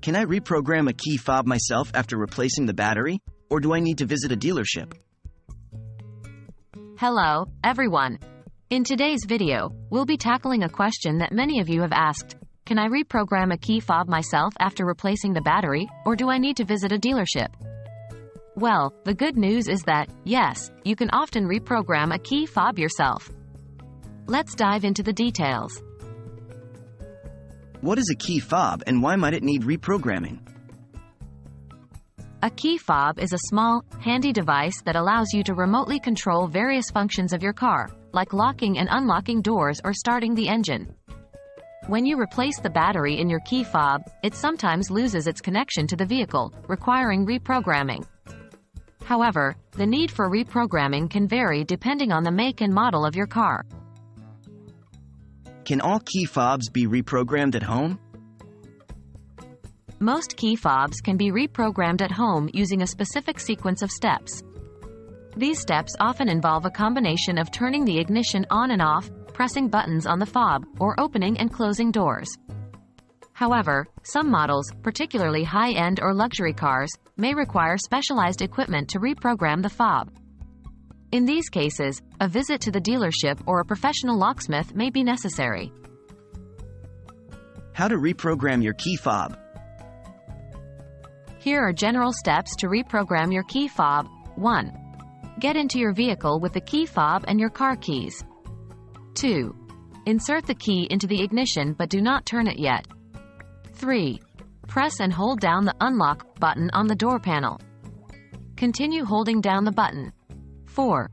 Can I reprogram a key fob myself after replacing the battery, or do I need to visit a dealership? Hello, everyone. In today's video, we'll be tackling a question that many of you have asked. Can I reprogram a key fob myself after replacing the battery, or do I need to visit a dealership? Well, the good news is that, yes, you can often reprogram a key fob yourself. Let's dive into the details. What is a key fob and why might it need reprogramming? A key fob is a small, handy device that allows you to remotely control various functions of your car, like locking and unlocking doors or starting the engine. When you replace the battery in your key fob, it sometimes loses its connection to the vehicle, requiring reprogramming. However, the need for reprogramming can vary depending on the make and model of your car. Can all key fobs be reprogrammed at home? Most key fobs can be reprogrammed at home using a specific sequence of steps. These steps often involve a combination of turning the ignition on and off, pressing buttons on the fob, or opening and closing doors. However, some models, particularly high-end or luxury cars, may require specialized equipment to reprogram the fob. In these cases, a visit to the dealership or a professional locksmith may be necessary. How to reprogram your key fob? Here are general steps to reprogram your key fob. 1. Get into your vehicle with the key fob and your car keys. 2. Insert the key into the ignition but do not turn it yet. 3. Press and hold down the unlock button on the door panel. Continue holding down the button. 4.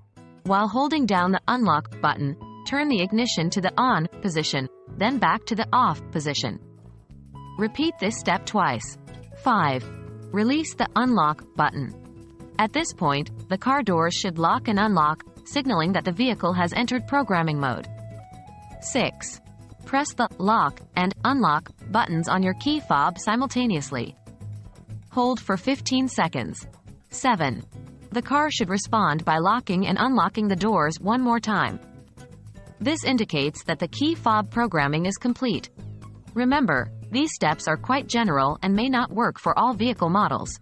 While holding down the unlock button, turn the ignition to the on position, then back to the off position. Repeat this step twice. 5. Release the unlock button. At this point, the car doors should lock and unlock, signaling that the vehicle has entered programming mode. 6. Press the lock and unlock buttons on your key fob simultaneously. Hold for 15 seconds. 7. The car should respond by locking and unlocking the doors one more time. This indicates that the key fob programming is complete. Remember, these steps are quite general and may not work for all vehicle models.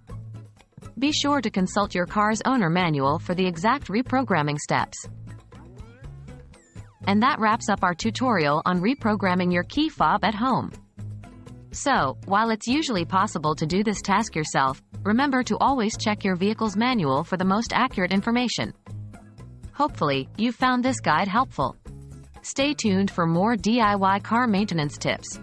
Be sure to consult your car's owner manual for the exact reprogramming steps. And that wraps up our tutorial on reprogramming your key fob at home. So, while it's usually possible to do this task yourself, remember to always check your vehicle's manual for the most accurate information. Hopefully, you found this guide helpful. Stay tuned for more DIY car maintenance tips.